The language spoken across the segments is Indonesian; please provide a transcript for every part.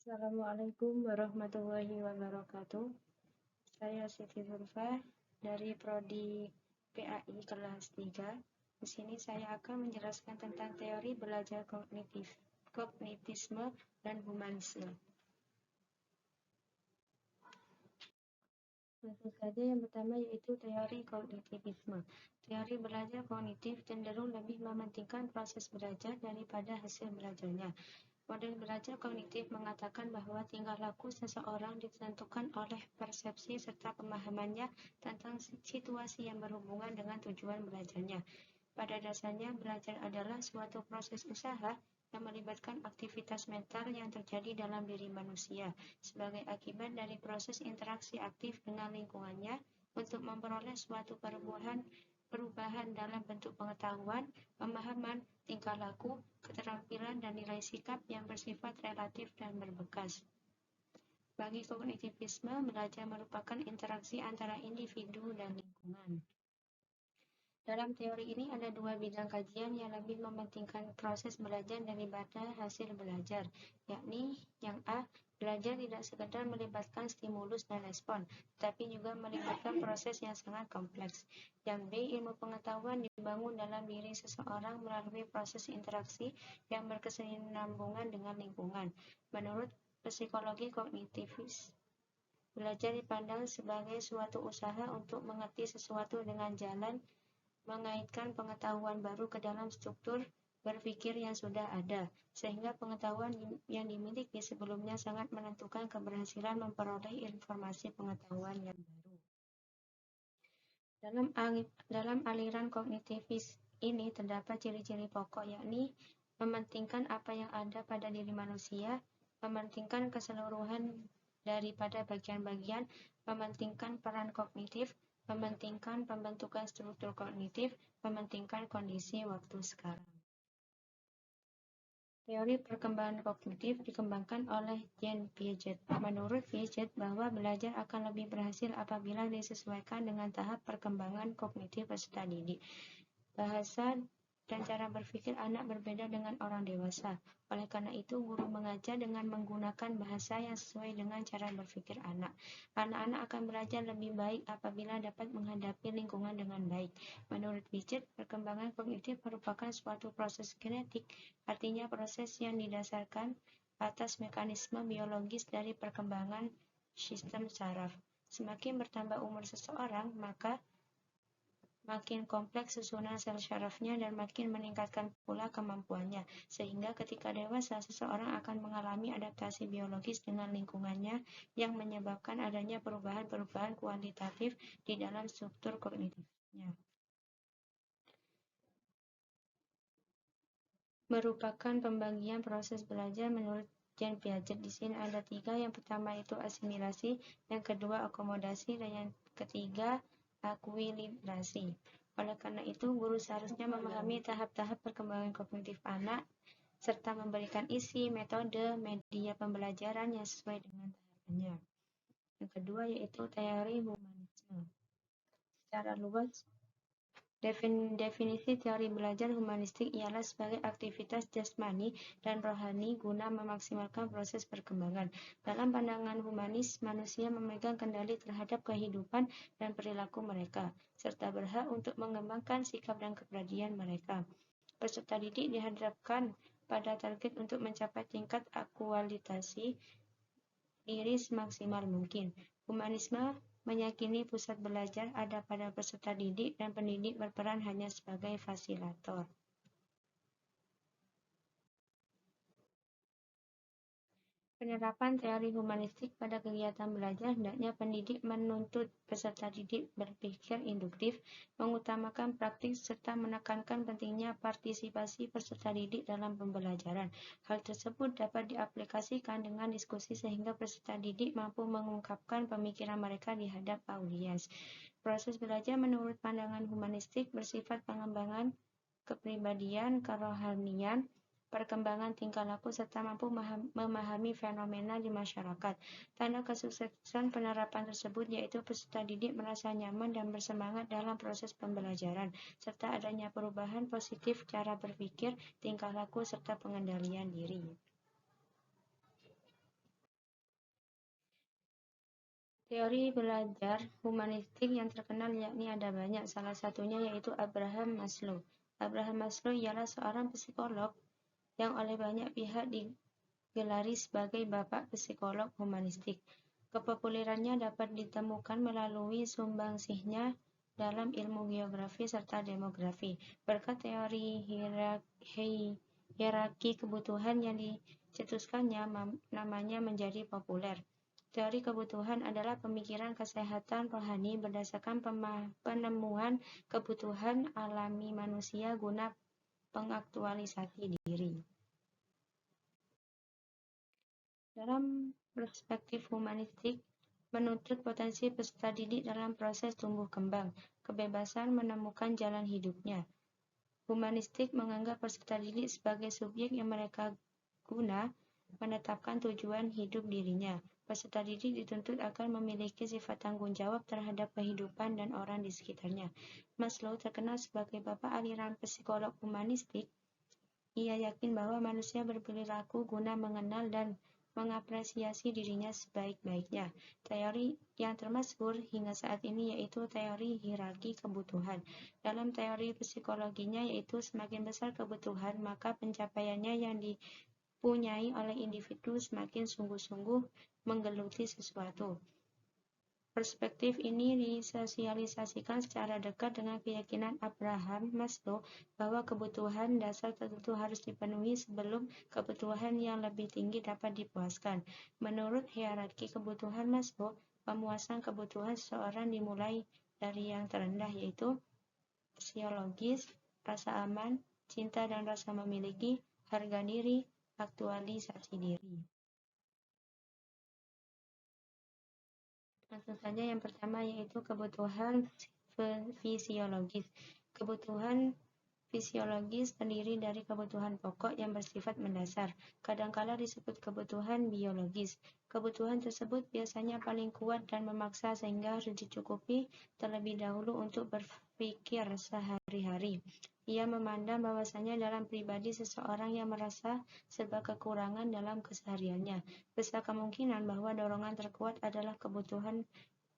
Assalamualaikum warahmatullahi wabarakatuh. Saya Siti Nurfa dari Prodi PAI kelas 3. Di sini saya akan menjelaskan tentang teori belajar kognitisme dan humanisme. Langsung saja, yang pertama yaitu teori kognitivisme. Teori belajar kognitif cenderung lebih mementingkan proses belajar daripada hasil belajarnya. Model belajar kognitif mengatakan bahwa tingkah laku seseorang ditentukan oleh persepsi serta pemahamannya tentang situasi yang berhubungan dengan tujuan belajarnya. Pada dasarnya, belajar adalah suatu proses usaha yang melibatkan aktivitas mental yang terjadi dalam diri manusia sebagai akibat dari proses interaksi aktif dengan lingkungannya untuk memperoleh suatu perubahan dalam bentuk pengetahuan, pemahaman, tingkah laku, keterampilan, dan nilai sikap yang bersifat relatif dan berbekas. Bagi kognitivisme, belajar merupakan interaksi antara individu dan lingkungan. Dalam teori ini ada dua bidang kajian yang lebih mementingkan proses belajar daripada hasil belajar, yakni yang A, belajar tidak sekedar melibatkan stimulus dan respon, tetapi juga melibatkan proses yang sangat kompleks. Yang B, ilmu pengetahuan dibangun dalam diri seseorang melalui proses interaksi yang berkesinambungan dengan lingkungan. Menurut psikologi kognitivis, belajar dipandang sebagai suatu usaha untuk mengerti sesuatu dengan jalan mengaitkan pengetahuan baru ke dalam struktur berpikir yang sudah ada, sehingga pengetahuan yang dimiliki sebelumnya sangat menentukan keberhasilan memperoleh informasi pengetahuan yang baru. Dalam aliran kognitivis ini terdapat ciri-ciri pokok, yakni mementingkan apa yang ada pada diri manusia, mementingkan keseluruhan daripada bagian-bagian, mementingkan peran kognitif, mementingkan pembentukan struktur kognitif, mementingkan kondisi waktu sekarang. Teori perkembangan kognitif dikembangkan oleh Jean Piaget. Menurut Piaget, bahwa belajar akan lebih berhasil apabila disesuaikan dengan tahap perkembangan kognitif peserta didik. Bahasa dan cara berpikir anak berbeda dengan orang dewasa. Oleh karena itu, guru mengajar dengan menggunakan bahasa yang sesuai dengan cara berpikir anak. Anak-anak akan belajar lebih baik apabila dapat menghadapi lingkungan dengan baik. Menurut Piaget, perkembangan kognitif merupakan suatu proses genetik, artinya proses yang didasarkan atas mekanisme biologis dari perkembangan sistem saraf. Semakin bertambah umur seseorang, maka makin kompleks susunan sel sarafnya dan makin meningkatkan pula kemampuannya, sehingga ketika dewasa seseorang akan mengalami adaptasi biologis dengan lingkungannya yang menyebabkan adanya perubahan-perubahan kuantitatif di dalam struktur kognitifnya. Merupakan pembagian proses belajar menurut Jean Piaget. Di sini ada 3. Yang pertama itu asimilasi, yang kedua akomodasi, dan yang ketiga akuilibrasi. Oleh karena itu, guru seharusnya memahami tahap-tahap perkembangan kognitif anak serta memberikan isi, metode, media pembelajaran yang sesuai dengan tahapannya. Yang kedua yaitu teori humanisme. Secara luas, definisi teori belajar humanistik ialah sebagai aktivitas jasmani dan rohani guna memaksimalkan proses perkembangan. Dalam pandangan humanis, manusia memegang kendali terhadap kehidupan dan perilaku mereka, serta berhak untuk mengembangkan sikap dan kepribadian mereka. Peserta didik dihadapkan pada target untuk mencapai tingkat akualitasi diri semaksimal mungkin. Humanisme meyakini pusat belajar ada pada peserta didik dan pendidik berperan hanya sebagai fasilitator. Penerapan teori humanistik pada kegiatan belajar hendaknya pendidik menuntut peserta didik berpikir induktif, mengutamakan praktik serta menekankan pentingnya partisipasi peserta didik dalam pembelajaran. Hal tersebut dapat diaplikasikan dengan diskusi sehingga peserta didik mampu mengungkapkan pemikiran mereka di hadap audiens. Proses belajar menurut pandangan humanistik bersifat pengembangan kepribadian, kerohanian, perkembangan tingkah laku, serta mampu memahami fenomena di masyarakat. Tanda kesuksesan penerapan tersebut yaitu peserta didik merasa nyaman dan bersemangat dalam proses pembelajaran, serta adanya perubahan positif cara berpikir, tingkah laku, serta pengendalian diri. Teori belajar humanistik yang terkenal yakni ada banyak, salah satunya yaitu Abraham Maslow. Abraham Maslow ialah seorang psikolog yang oleh banyak pihak digelari sebagai bapak psikolog humanistik. Kepopulerannya dapat ditemukan melalui sumbangsihnya dalam ilmu geografi serta demografi. Berkat teori hierarki kebutuhan yang dicetuskannya, namanya menjadi populer. Teori kebutuhan adalah pemikiran kesehatan rohani berdasarkan penemuan kebutuhan alami manusia guna pengaktualisasi diri. Dalam perspektif humanistik, menuntut potensi peserta didik dalam proses tumbuh kembang, kebebasan menemukan jalan hidupnya. Humanistik menganggap peserta didik sebagai subjek yang mereka guna menetapkan tujuan hidup dirinya. Peserta didik dituntut akan memiliki sifat tanggung jawab terhadap kehidupan dan orang di sekitarnya. Maslow terkenal sebagai bapak aliran psikolog humanistik. Ia yakin bahwa manusia berperilaku guna mengenal dan mengapresiasi dirinya sebaik-baiknya. Teori yang termasyhur hingga saat ini yaitu teori hierarki kebutuhan. Dalam teori psikologinya yaitu semakin besar kebutuhan, maka pencapaiannya yang dipunyai oleh individu semakin sungguh-sungguh menggeluti sesuatu. Perspektif ini disosialisasikan secara dekat dengan keyakinan Abraham Maslow bahwa kebutuhan dasar tertentu harus dipenuhi sebelum kebutuhan yang lebih tinggi dapat dipuaskan. Menurut hierarki kebutuhan Maslow, pemuasan kebutuhan seseorang dimulai dari yang terendah yaitu fisiologis, rasa aman, cinta dan rasa memiliki, harga diri, aktualisasi diri. Langsung saja yang pertama yaitu kebutuhan fisiologis. Kebutuhan fisiologis terdiri dari kebutuhan pokok yang bersifat mendasar, kadangkala disebut kebutuhan biologis. Kebutuhan tersebut biasanya paling kuat dan memaksa sehingga harus dicukupi terlebih dahulu untuk berpikir sehari-hari. Ia memandang bahwasanya dalam pribadi seseorang yang merasa serba kekurangan dalam kesehariannya, besar kemungkinan bahwa dorongan terkuat adalah kebutuhan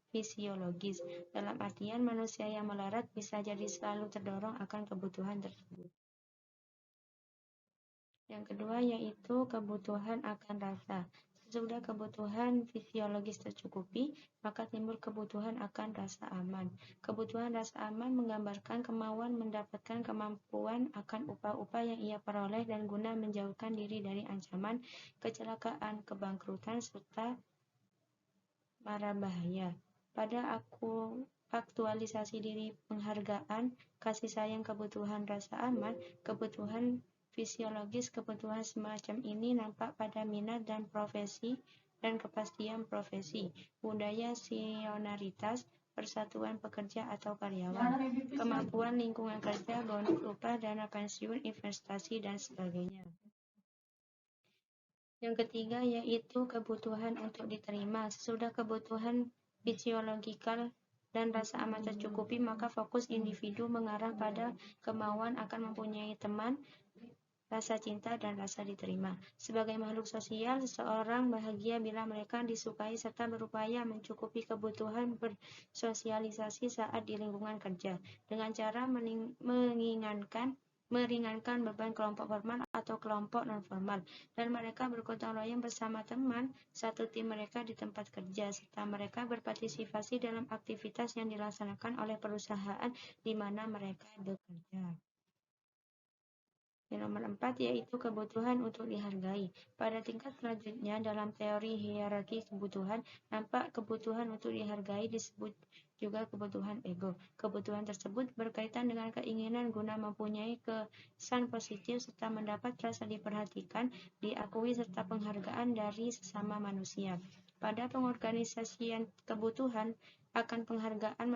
fisiologis. Dalam artian manusia yang melarat bisa jadi selalu terdorong akan kebutuhan tersebut. Yang kedua yaitu kebutuhan akan rasa. Sesudah kebutuhan fisiologis tercukupi, maka timbul kebutuhan akan rasa aman. Kebutuhan rasa aman menggambarkan kemauan mendapatkan kemampuan akan upah-upah yang ia peroleh dan guna menjauhkan diri dari ancaman, kecelakaan, kebangkrutan, serta mara bahaya. Pada aktualisasi diri penghargaan, kasih sayang, kebutuhan rasa aman, kebutuhan fisiologis, kebutuhan semacam ini nampak pada minat dan profesi dan kepastian profesi, budaya senioritas, persatuan pekerja atau karyawan, kemampuan lingkungan kerja, bonus upah, dana pensiun, investasi, dan sebagainya. Yang ketiga yaitu kebutuhan untuk diterima. Sesudah kebutuhan fisiologikal dan rasa aman tercukupi, maka fokus individu mengarah pada kemauan akan mempunyai teman, rasa cinta, dan rasa diterima. Sebagai makhluk sosial, seseorang bahagia bila mereka disukai serta berupaya mencukupi kebutuhan bersosialisasi saat di lingkungan kerja dengan cara meringankan beban kelompok formal atau kelompok non-formal, dan mereka bergotong royong bersama teman satu tim mereka di tempat kerja, serta mereka berpartisipasi dalam aktivitas yang dilaksanakan oleh perusahaan di mana mereka bekerja. Yang nomor 4 yaitu kebutuhan untuk dihargai. Pada tingkat selanjutnya dalam teori hierarki kebutuhan, nampak kebutuhan untuk dihargai disebut juga kebutuhan ego. Kebutuhan tersebut berkaitan dengan keinginan guna mempunyai kesan positif serta mendapat rasa diperhatikan, diakui serta penghargaan dari sesama manusia. Pada pengorganisasian kebutuhan akan penghargaan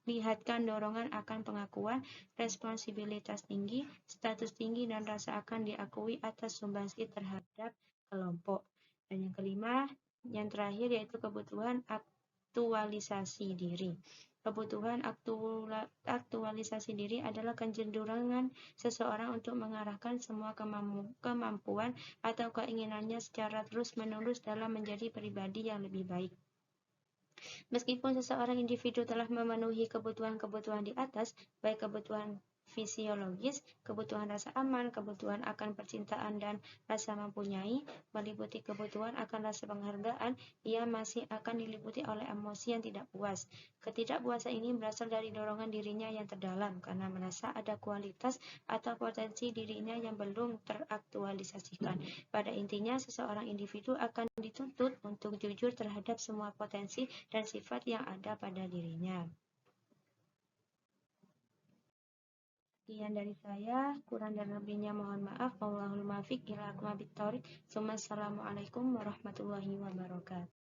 lihatkan dorongan akan pengakuan, responsibilitas tinggi, status tinggi, dan rasa akan diakui atas sumbangsi terhadap kelompok. Dan yang kelima, yang terakhir yaitu kebutuhan aktualisasi diri. Kebutuhan aktualisasi diri adalah kecenderungan seseorang untuk mengarahkan semua kemampuan atau keinginannya secara terus-menerus dalam menjadi pribadi yang lebih baik. Meskipun seseorang individu telah memenuhi kebutuhan-kebutuhan di atas, baik kebutuhan fisiologis, kebutuhan rasa aman, kebutuhan akan percintaan dan rasa mempunyai, meliputi kebutuhan akan rasa penghargaan, ia masih akan diliputi oleh emosi yang tidak puas. Ketidakpuasan ini berasal dari dorongan dirinya yang terdalam, karena merasa ada kualitas atau potensi dirinya yang belum teraktualisasikan. Pada intinya, seseorang individu akan dituntut untuk jujur terhadap semua potensi dan sifat yang ada pada dirinya. Sekian dari saya, kurang dan lebihnya mohon maaf. Wallahul muwaffiq ila aqwamit thoriq. Assalamualaikum warahmatullahi wabarakatuh.